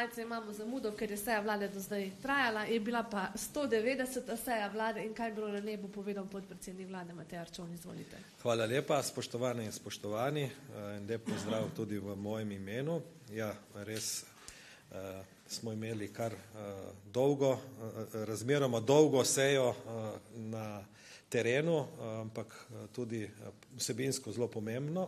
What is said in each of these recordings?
malce imamo zamudo, ker je seja vlade do zdaj trajala, je bila pa 190. seja vlade in kaj je bilo na nebu, povedal podpredsednik vlade Matej Arčon, izvolite. Hvala lepa, spoštovane in spoštovani, in lep pozdrav tudi v mojem imenu. Ja, res smo imeli kar razmeroma dolgo sejo na terenu, ampak tudi vsebinsko zelo pomembno.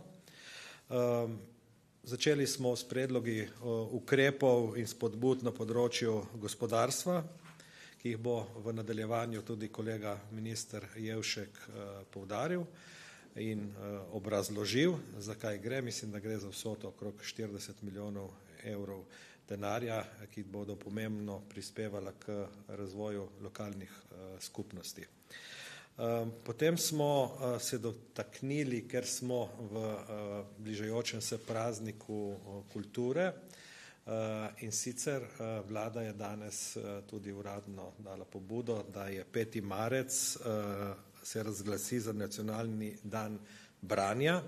Začeli smo s predlogi ukrepov in spodbud na področju gospodarstva, ki jih bo v nadaljevanju tudi kolega minister Jevšek poudaril in obrazložil, zakaj gre. Mislim, da gre za vsoto okrog 40 milijonov evrov denarja, ki bodo pomembno prispevala k razvoju lokalnih skupnosti. Potem smo se dotaknili, ker smo v bližajočem se prazniku kulture, in sicer vlada je danes tudi uradno dala pobudo, da je 5. marec se razglasi za nacionalni dan branja.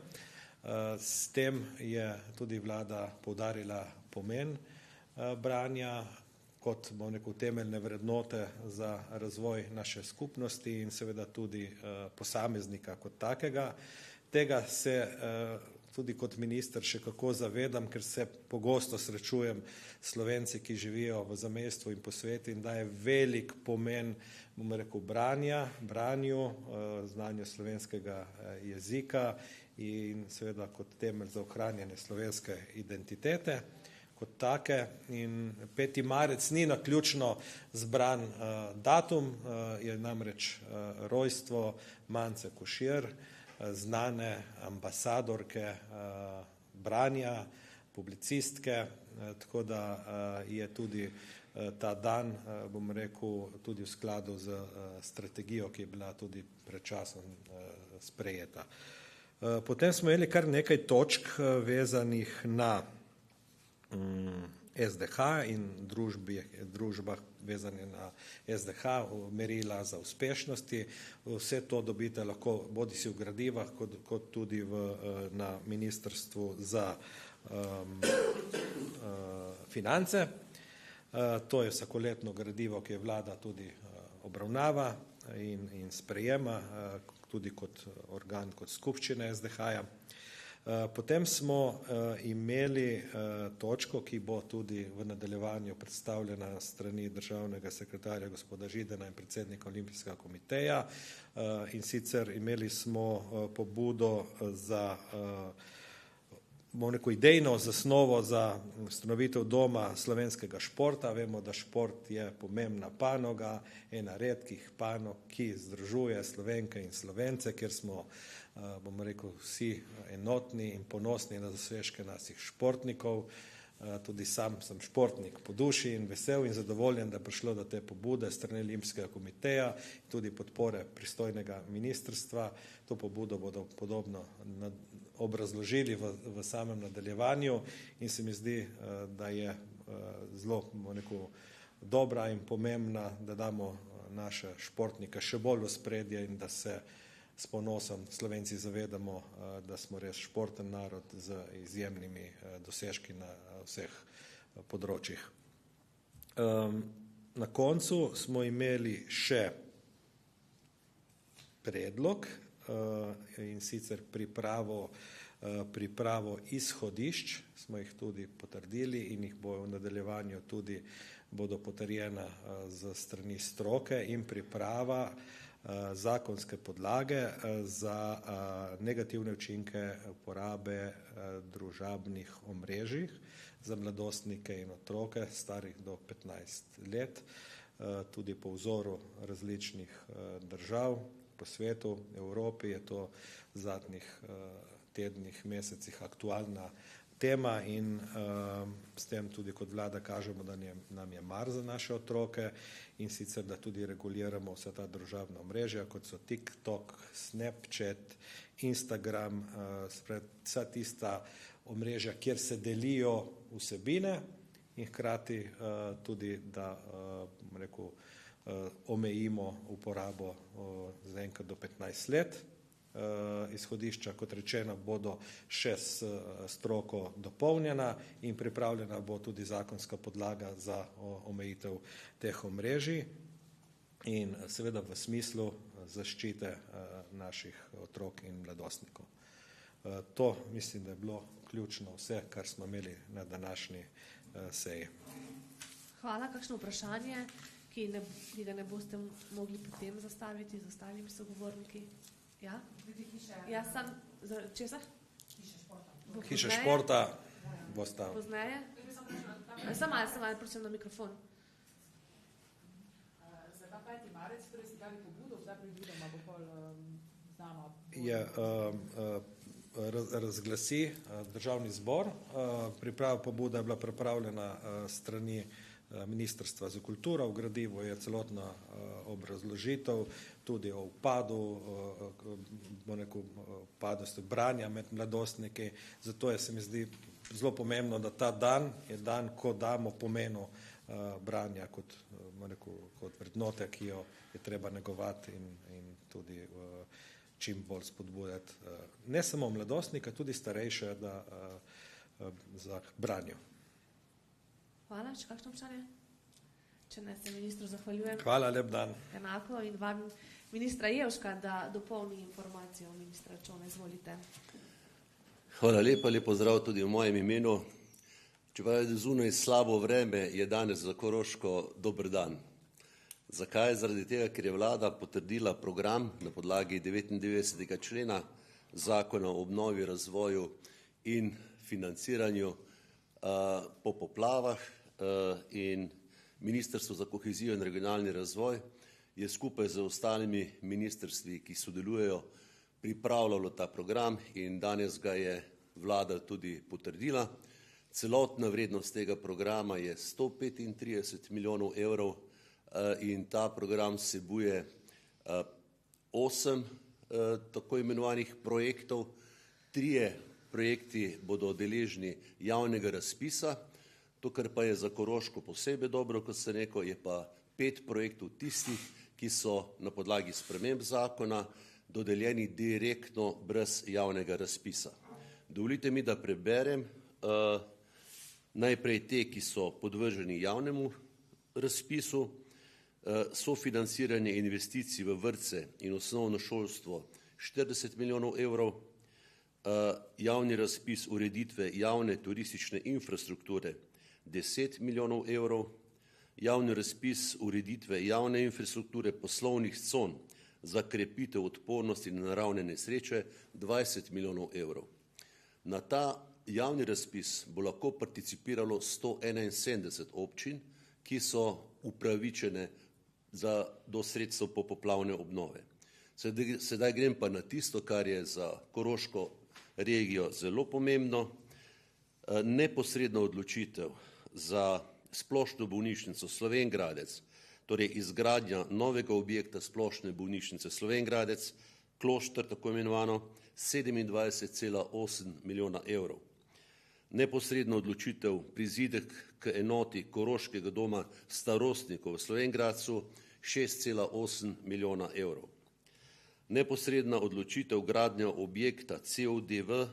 S tem je tudi vlada poudarila pomen branja kot temeljne vrednote za razvoj naše skupnosti in seveda tudi posameznika kot takega. Tega se tudi kot minister še kako zavedam, ker se pogosto srečujem s Slovenci, ki živijo v zamejstvu in po svetu in daje velik pomen, branju, znanju slovenskega jezika in seveda kot temelj za ohranjanje slovenske identitete kot take. In 5. marec ni naključno zbran datum, je namreč rojstvo Mance Košir, znane ambasadorke branja, publicistke, tako da je tudi ta dan, tudi v skladu z strategijo, ki je bila tudi pred časom sprejeta. Potem smo imeli kar nekaj točk vezanih na SDH in družbah vezane na SDH, merila za uspešnosti. Vse to dobite lahko bodisi v gradivah, kot tudi na Ministrstvu za finance. To je vsakoletno gradivo, ki je vlada tudi obravnava in sprejema, tudi kot organ, kot skupščina SDH-ja. Potem smo imeli točko, ki bo tudi v nadaljevanju predstavljena na strani državnega sekretarja gospoda Židana in predsednika Olimpijskega komiteja, in sicer imeli smo pobudo za idejno zasnovo za ustanovitev doma slovenskega športa. Vemo, da šport je pomembna panoga, ena redkih panog, ki združuje Slovenke in Slovence, kjer smo vsi enotni in ponosni na dosežke naših športnikov. Tudi sam sem športnik po duši in vesel in zadovoljen, da je prišlo do te pobude strani Olimpijskega komiteja, tudi podpore pristojnega ministrstva. To pobudo bodo podobno obrazložili v samem nadaljevanju in se mi zdi, da je zelo dobra in pomembna, da damo naše športnike še bolj v ospredje in da se s ponosom Slovenci zavedamo, da smo res športen narod z izjemnimi dosežki na vseh področjih. Na koncu smo imeli še predlog, in sicer pripravo izhodišč, smo jih tudi potrdili in jih bo v nadaljevanju tudi bodo potrjena z strani stroke in priprava zakonske podlage za negativne učinke uporabe družabnih omrežij za mladostnike in otroke starih do 15 let, tudi po vzoru različnih držav po svetu, Evropi je to v zadnjih tednih, mesecih aktualna tema in s tem tudi kot vlada kažemo, da nam je mar za naše otroke in sicer, da tudi reguliramo vsa ta družabna omrežja, kot so TikTok, Snapchat, Instagram, vsa tista omrežja, kjer se delijo vsebine in hkrati tudi, da omejimo uporabo zaenkrat do 15 let Izhodišča, kot rečeno, bodo še s stroko dopolnjena in pripravljena bo tudi zakonska podlaga za omejitev teh omrežij in seveda v smislu zaščite naših otrok in mladostnikov. To mislim, da je bilo ključno vse, kar smo imeli na današnji seji. Hvala. Kakšno vprašanje, ki ga ne boste mogli potem zastaviti z ostalimi sogovorniki? Ja? Ja, sam, česa? Hiša športa bosta. Pozneje? Samo malo, prosim, na mikrofon. Za ta 5. marec, torej ste dali pobudo, zdaj predvidoma bo pol znama. Razglasi Državni zbor. Priprava pobuda je bila pripravljena strani Ministrstva za kulturo, v gradivu je celotna obrazložitev tudi o upadu branja med mladostniki. Zato se mi zdi zelo pomembno, da ta dan je dan, ko damo pomenu branja kot vrednote, ki jo je treba negovati in tudi čim bolj spodbujati ne samo mladostnika, tudi starejše za branje. Hvala. Še kakšno vprašanje? Če ne, se ministru zahvaljujem. Hvala, lep dan. Enako in vam ministra Jevška, da dopolni informacijo ministra Arčona. Izvolite. Hvala lepa, lep pozdrav tudi v mojem imenu. Čeprav je zunaj slabo vreme, je danes za Koroško dober dan. Zakaj? Zaradi tega, ker je vlada potrdila program na podlagi 99. člena Zakona o obnovi, razvoju in financiranju po poplavah in Ministrstvo za kohezijo in regionalni razvoj je skupaj z ostalimi ministrstvi, ki sodelujejo, pripravljalo ta program in danes ga je vlada tudi potrdila. Celotna vrednost tega programa je 135 milijonov evrov in ta program vsebuje 8 tako imenovanih projektov. 3 projekti bodo deležni javnega razpisa. To, kar pa je za Koroško posebej dobro, kot sem rekel, je pa 5 projektov tistih, ki so na podlagi sprememb zakona dodeljeni direktno brez javnega razpisa. Dovolite mi, da preberem najprej te, ki so podvrženi javnemu razpisu. Sofinanciranje investicij v vrtce in osnovno šolstvo 40 milijonov evrov, javni razpis ureditve javne turistične infrastrukture 10 milijonov evrov, javni razpis ureditve javne infrastrukture poslovnih con za krepitev odpornosti na naravne nesreče 20 milijonov evrov. Na ta javni razpis bo lahko participiralo 171 občin, ki so upravičene do sredstev popoplavne obnove. Sedaj grem pa na tisto, kar je za Koroško regijo zelo pomembno. Neposredna odločitev za splošno bolnišnico Slovenj Gradec, torej izgradnja novega objekta splošne bolnišnice Slovenj Gradec, Klošter tako imenovano, 27,8 milijona evrov. Neposredna odločitev prizidek k enoti Koroškega doma starostnikov v Slovenj Gradcu 6,8 milijona evrov. Neposredna odločitev gradnja objekta CODV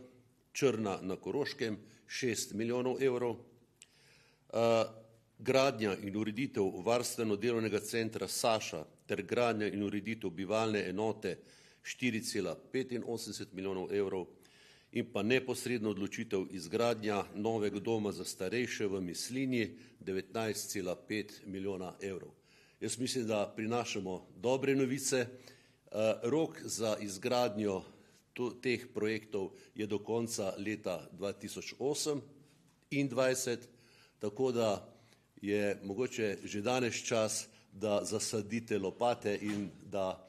Črna na Koroškem 6 milijonov evrov. Gradnja in ureditev varstveno-delovnega centra Saša ter gradnja in ureditev bivalne enote 4,85 milijonov evrov in pa neposredno odločitev izgradnja novega doma za starejše v Mislinji 19,5 milijona evrov. Jaz mislim, da prinašamo dobre novice. Rok za izgradnjo teh projektov je do konca leta 2028, tako da je mogoče že danes čas, da zasadite lopate in da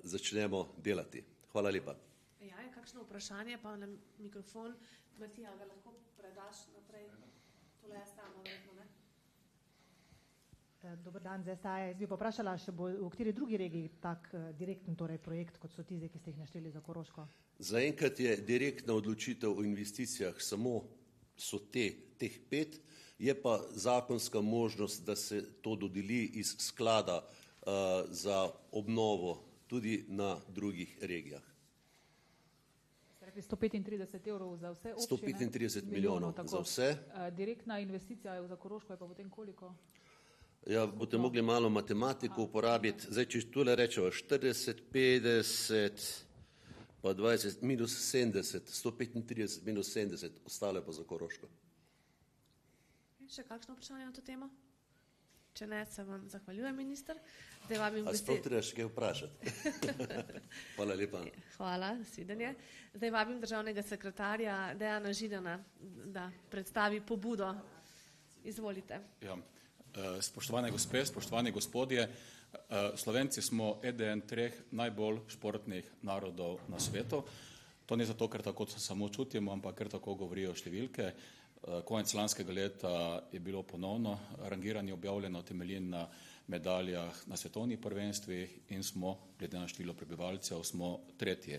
začnemo delati. Hvala lepa. Ja, je kakšno vprašanje, pa na mikrofon. Matija, ga lahko predaš naprej? Tole je samo verjetno, ne? Dober dan, zdaj jaz bi poprašala, še bo v kateri drugi regiji tak direktni projekt, kot so tisti, ki ste jih našteli za Koroško? Zaenkrat je direktna odločitev o investicijah samo so teh 5, je pa zakonska možnost, da se to dodeli iz sklada za obnovo tudi na drugih regijah. rekli 135 evrov za vse občine. 135 milijonov tako. za vse. Direktna investicija je za Koroško je pa potem koliko? Ja, boste mogli malo matematiko uporabiti. Zdaj, če tule rečemo 40, 50, pa 20, minus 70, 135 minus 70, ostale pa za Koroško. Še kakšno vprašanje na to temo? Če ne, se vam zahvaljujem, minister. Zdaj vabim A sploh treba še kaj vprašati? Hvala lepa. Hvala, svidenje. Zdaj vabim državnega sekretarja Dejana Židana, da predstavi pobudo. Izvolite. Ja. Spoštovane gospe, spoštovani gospodje, Slovenci smo eden treh najbolj športnih narodov na svetu. To ni zato, ker tako samo čutimo, ampak ker tako govorijo številke. Konec lanskega leta je bilo ponovno rangiranje objavljeno, temelji na medaljah na svetovnih prvenstvih in smo, glede na število prebivalcev, smo tretji.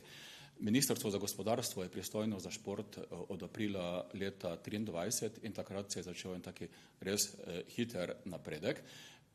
Ministrstvo za gospodarstvo je pristojno za šport od aprila leta 2023 in takrat se je začel en taki res hiter napredek.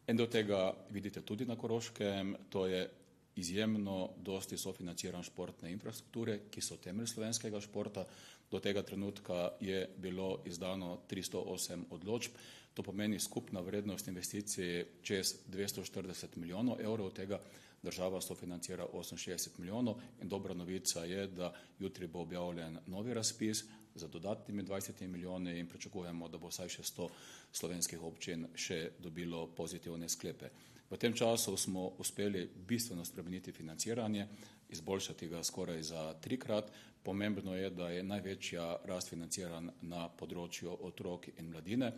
In do tega vidite tudi na Koroškem, to je izjemno dosti sofinanciran športne infrastrukture, ki so temelj slovenskega športa. Do tega trenutka je bilo izdano 308 odločb. To pomeni skupna vrednost investicij čez 240 milijonov evrov, od tega država sofinancira 68 milijonov in dobra novica je, da jutri bo objavljen novi razpis za dodatnimi 20 milijoni in pričakujemo, da bo vsaj še 100 slovenskih občin še dobilo pozitivne sklepe. V tem času smo uspeli bistveno spremeniti financiranje, izboljšati ga skoraj za 3-krat. Pomembno je, da je največja rast financiran na področju otrok in mladine.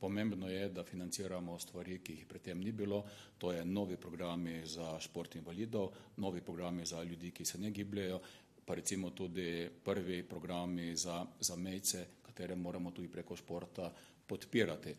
Pomembno je, da financiramo stvari, ki jih predtem ni bilo, to je novi programi za šport invalidov, novi programi za ljudi, ki se ne gibljejo, pa recimo tudi prvi programi za mejce, katere moramo tudi preko športa podpirati.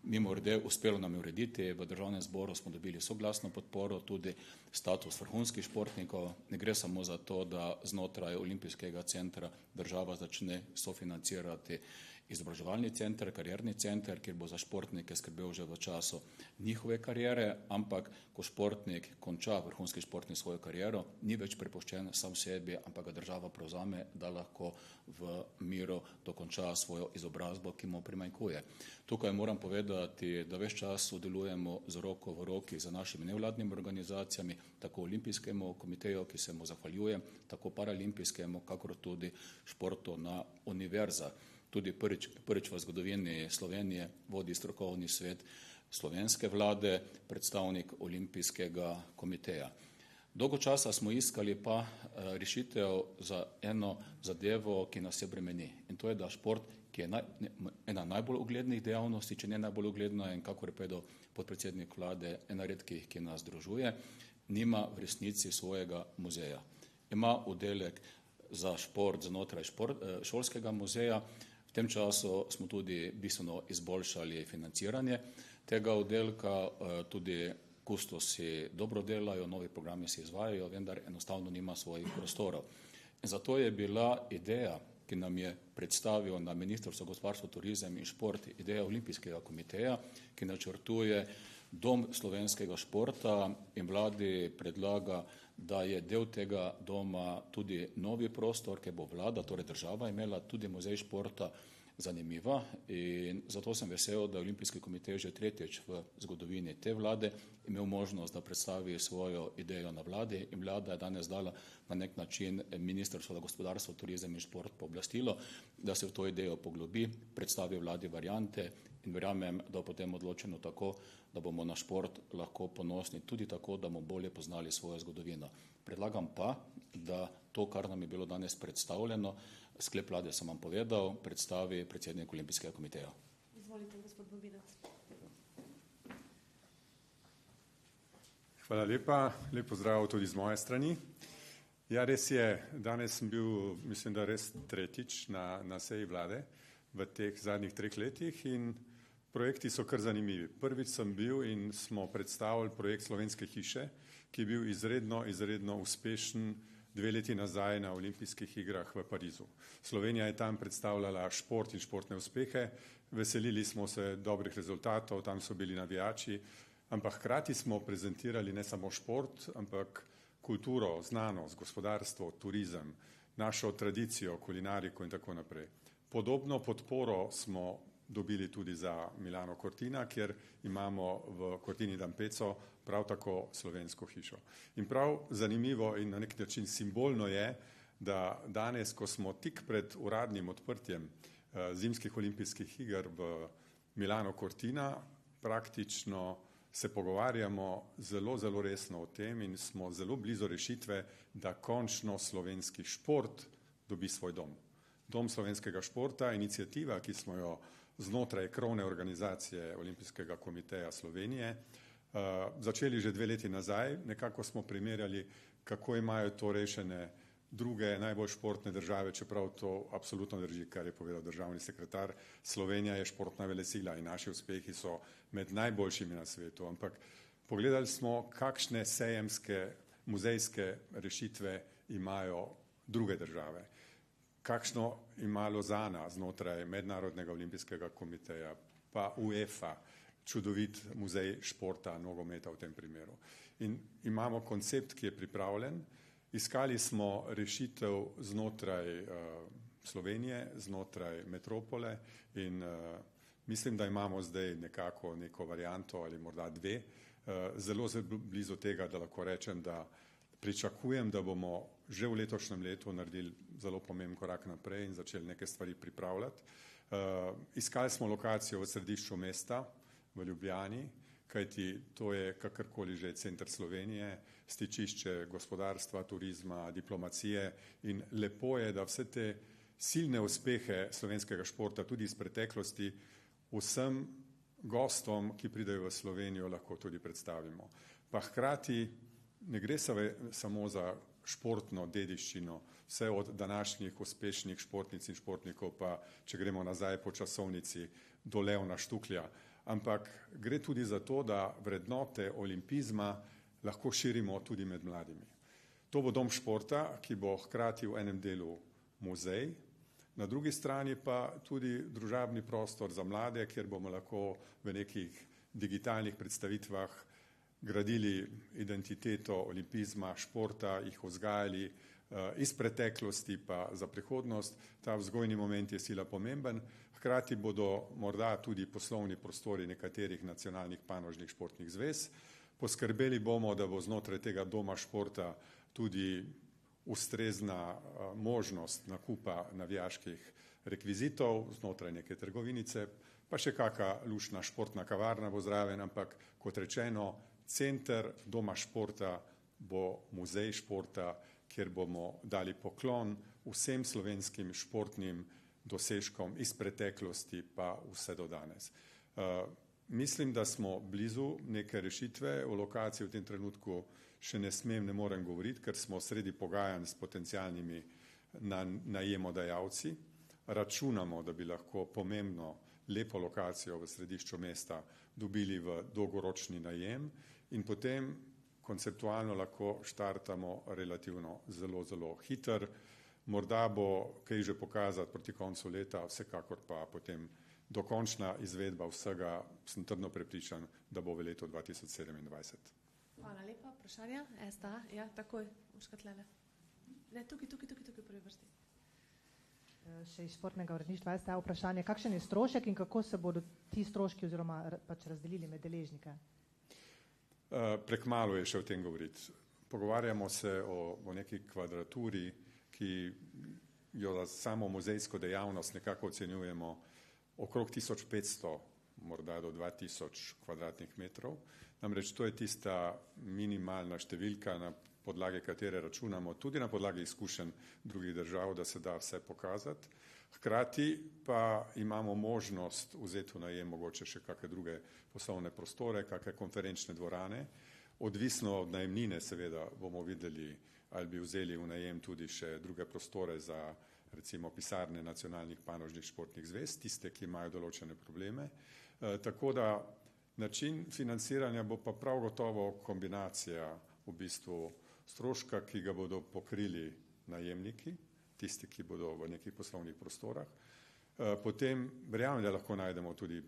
Mimogrede, uspelo nam je urediti, v državnem zboru smo dobili soglasno podporo, tudi status vrhunskih športnikov. Ne gre samo za to, da znotraj olimpijskega centra država začne sofinancirati izobraževalni center, karierni center, kjer bo za športnike skrbel že v času njihove kariere, ampak ko športnik konča vrhunski športnik svojo kariero, ni več prepuščen sam sebi, ampak ga država prevzame, da lahko v miru dokonča svojo izobrazbo, ki mu primanjkuje. Tukaj moram povedati, da ves čas sodelujemo z roko v roki z našimi nevladnimi organizacijami, tako Olimpijskemu komiteju, ki se mu zahvaljujem, tako Paralimpijskemu, kakor tudi športu na univerzah. Tudi prvič v zgodovini Slovenije vodi strokovni svet slovenske vlade, predstavnik Olimpijskega komiteja. Dolgo časa smo iskali pa rešitev za eno zadevo, ki nas je bremeni. In to je, da šport, ki je ena najbolj uglednih dejavnosti, če ne najbolj ugledna in kakor je povedal podpredsednik vlade, ena redkih, ki nas združuje, nima v resnici svojega muzeja. Ima oddelek za šport znotraj šolskega muzeja. V tem času smo tudi bistveno izboljšali financiranje tega oddelka, tudi kustosi dobro delajo, novi programi se izvajajo, vendar enostavno nima svojih prostorov. In zato je bila ideja, ki nam je predstavil na Ministrstvo za gospodarstvo, turizem in šport, ideja Olimpijskega komiteja, ki načrtuje dom slovenskega športa in vladi predlaga, da je del tega doma tudi novi prostor, ki bo vlada, torej država, imela tudi muzej športa, zanimiva in zato sem vesel, da je Olimpijski komitej že tretjič v zgodovini te vlade imel možnost, da predstavi svojo idejo na vladi in vlada je danes dala na nek način Ministrstvo za gospodarstvo, turizem in šport pooblastilo, da se v to idejo poglobi, predstavi vladi variante in verjamem, da bo potem odločeno tako, da bomo na šport lahko ponosni tudi tako, da bomo bolje poznali svojo zgodovino. Predlagam pa, da to, kar nam je bilo danes predstavljeno, sklep vlade sem vam povedal, predstavi predsednik Olimpijskega komiteja. Izvolite, gospod Bobinac. Hvala lepa, lep pozdrav tudi z moje strani. Ja, res je, danes sem bil, mislim, da res tretjič na seji vlade v teh zadnjih 3 letih in projekti so kar zanimivi. Prvič sem bil in smo predstavili projekt Slovenske hiše, ki je bil izredno uspešen 2 leti nazaj na olimpijskih igrah v Parizu. Slovenija je tam predstavljala šport in športne uspehe, veselili smo se dobrih rezultatov, tam so bili navijači, ampak hkrati smo prezentirali ne samo šport, ampak kulturo, znanost, gospodarstvo, turizem našo tradicijo, kulinariko in tako naprej. Podobno podporo smo dobili tudi za Milano Cortina, kjer imamo v Cortini d'Ampezzo prav tako slovensko hišo. In prav zanimivo in na nek način simbolno je, da danes, ko smo tik pred uradnim odprtjem zimskih olimpijskih iger v Milano Cortina, praktično se pogovarjamo zelo, zelo resno o tem in smo zelo blizu rešitve, da končno slovenski šport dobi svoj dom. Dom slovenskega športa, iniciativa, ki smo jo znotraj krovne organizacije Olimpijskega komiteja Slovenije začeli že 2 leti nazaj. Nekako smo primerjali, kako imajo to rešene druge najbolj športne države, čeprav to absolutno drži, kar je povedal državni sekretar. Slovenija je športna velesila in naši uspehi so med najboljšimi na svetu. Ampak pogledali smo, kakšne sejemske, muzejske rešitve imajo druge države. Kakšno ima Lozana znotraj Mednarodnega olimpijskega komiteja, pa UEFA, čudovit muzej športa, nogometa v tem primeru. In imamo koncept, ki je pripravljen. Iskali smo rešitev znotraj Slovenije, znotraj metropole in mislim, da imamo zdaj nekako neko varianto ali morda 2. Zelo blizu tega, da lahko rečem, da pričakujem, da bomo že v letošnjem letu naredili zelo pomemben korak naprej in začeli neke stvari pripravljati. Iskali smo lokacijo v središču mesta, v Ljubljani, kajti to je kakorkoli že center Slovenije, stičišče gospodarstva, turizma, diplomacije in lepo je, da vse te silne uspehe slovenskega športa tudi iz preteklosti vsem gostom, ki pridejo v Slovenijo, lahko tudi predstavimo. Pa hkrati ne gre samo za športno dediščino, vse od današnjih uspešnih športnic in športnikov, pa če gremo nazaj po časovnici do Leona Štuklja, ampak gre tudi za to, da vrednote olimpizma lahko širimo tudi med mladimi. To bo dom športa, ki bo hkrati v enem delu muzej, na drugi strani pa tudi družabni prostor za mlade, kjer bomo lahko v nekih digitalnih predstavitvah gradili identiteto olimpizma, športa, jih vzgajali iz preteklosti pa za prihodnost. Ta vzgojni moment je sila pomemben. Hkrati bodo morda tudi poslovni prostori nekaterih nacionalnih panožnih športnih zvez. Poskrbeli bomo, da bo znotraj tega doma športa tudi ustrezna možnost nakupa navijaških rekvizitov znotraj neke trgovinice, pa še kakšna luštna športna kavarna bo zraven, ampak kot rečeno, center doma športa bo muzej športa, kjer bomo dali poklon vsem slovenskim športnim dosežkom iz preteklosti pa vse do danes. Mislim, da smo blizu neke rešitve. O lokaciji v tem trenutku še ne morem govoriti, ker smo sredi pogajanj s potencialnimi najemodajalci. Računamo, da bi lahko pomembno, lepo lokacijo v središču mesta dobili v dolgoročni najem in potem konceptualno lahko štartamo relativno zelo, zelo hiter. Morda bo kaj že pokazati proti koncu leta, vsekakor pa potem dokončna izvedba vsega, sem trdno prepričan, da bo v letu 2027. Hvala lepa. Vprašanja? STA? Ja, takoj. Uškatlele. Ne, tukaj, prvi vrsti. Še iz športnega uredništva STA vprašanje. Kakšen je strošek in kako se bodo ti stroški oziroma pač razdelili med deležnike? Prekmalu je še o tem govoriti. Pogovarjamo se o neki kvadraturi, ki jo za samo muzejsko dejavnost nekako ocenjujemo okrog 1500, morda do 2000 kvadratnih metrov. Namreč to je tista minimalna številka, na podlagi katere računamo, tudi na podlagi izkušenj drugih držav, da se da vse pokazati. Hkrati pa imamo možnost vzeti v najem mogoče še kakšne druge poslovne prostore, kakšne konferenčne dvorane. Odvisno od najemnine seveda bomo videli, ali bi vzeli v najem tudi še druge prostore za recimo pisarne nacionalnih panožnih športnih zvez, tiste, ki imajo določene probleme. Tako da način financiranja bo pa prav gotovo kombinacija v bistvu stroška, ki ga bodo pokrili najemniki, tisti, ki bodo v nekih poslovnih prostorah. Potem verjamem, da lahko najdemo tudi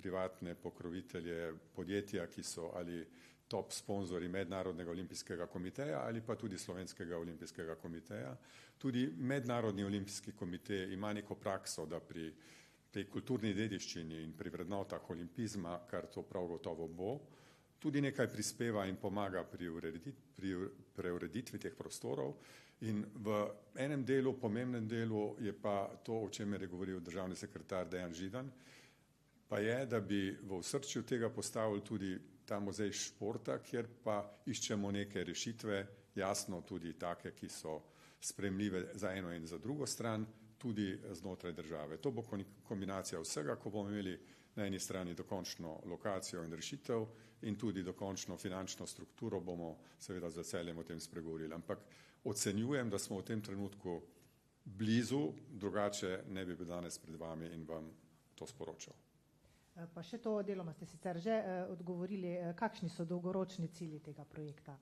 privatne pokrovitelje, podjetja, ki so ali top sponzori Mednarodnega olimpijskega komiteja ali pa tudi Slovenskega olimpijskega komiteja. Tudi Mednarodni olimpijski komitej ima neko prakso, da pri tej kulturni dediščini in pri vrednotah olimpizma, kar to prav gotovo bo, tudi nekaj prispeva in pomaga pri preureditvi teh prostorov. In v enem delu, pomembnem delu, je pa to, o čemer je govoril državni sekretar Dejan Židan, pa je, da bi v osrčju tega postavili tudi ta muzej športa, kjer pa iščemo neke rešitve, jasno tudi take, ki so sprejemljive za eno in za drugo stran, tudi znotraj države. To bo kombinacija vsega, ko bomo imeli na eni strani dokončno lokacijo in rešitev in tudi dokončno finančno strukturo, bomo seveda z veseljem o tem spregovorili. Ampak ocenjujem, da smo v tem trenutku blizu, drugače ne bi bil danes pred vami in vam to sporočal. Pa še to deloma ste sicer že odgovorili, kakšni so dolgoročni cilji tega projekta?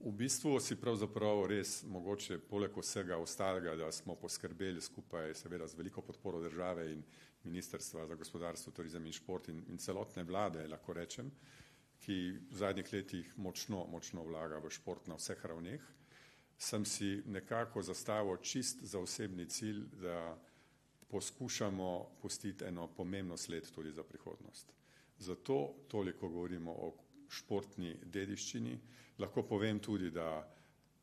V bistvu si pravzaprav res mogoče poleg vsega ostalega, da smo poskrbeli skupaj seveda z veliko podporo države in Ministrstva za gospodarstvo, turizem in šport in celotne vlade, lahko rečem, ki v zadnjih letih močno vlaga v šport na vseh ravneh, sem si nekako zastavil čist za osebni cilj, da poskušamo pustiti eno pomembno sled tudi za prihodnost. Zato toliko govorimo o športni dediščini. Lahko povem tudi, da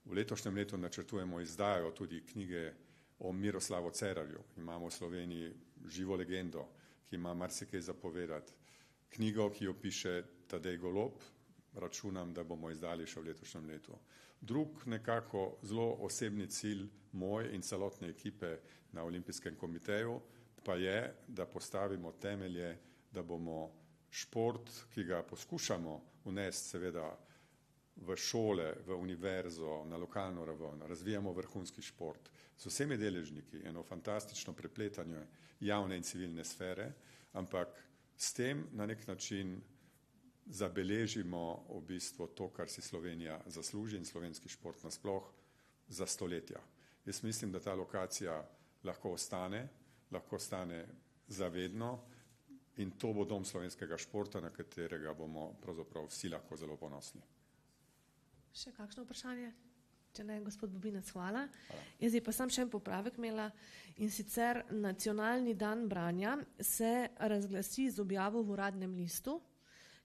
v letošnjem letu načrtujemo izdajo tudi knjige o Miroslavu Cerarju. Imamo v Sloveniji živo legendo, ki ima marsikaj zapovedati. Knjigo, ki jo piše Tadej Golob, računam, da bomo izdali še v letošnjem letu. Drug nekako zelo osebni cilj moj in celotne ekipe na Olimpijskem komiteju pa je, da postavimo temelje, da bomo šport, ki ga poskušamo unesti seveda v šole, v univerzo, na lokalno raven, razvijamo vrhunski šport z vsemi deležniki, eno fantastično prepletanje javne in civilne sfere, ampak s tem na nek način zabeležimo v bistvu to, kar si Slovenija zasluži in slovenski šport nasploh za stoletja. Jaz mislim, da ta lokacija lahko ostane zavedno in to bo dom slovenskega športa, na katerega bomo pravzaprav vsi lahko zelo ponosni. Še kakšno vprašanje? Če ne, gospod Bobinac, hvala. Jaz pa sam še en popravek imela, in sicer Nacionalni dan branja se razglasi z objavo v Uradnem listu,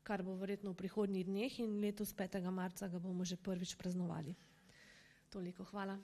kar bo verjetno v prihodnjih dneh in letos 5. marca ga bomo že prvič praznovali. Toliko, hvala.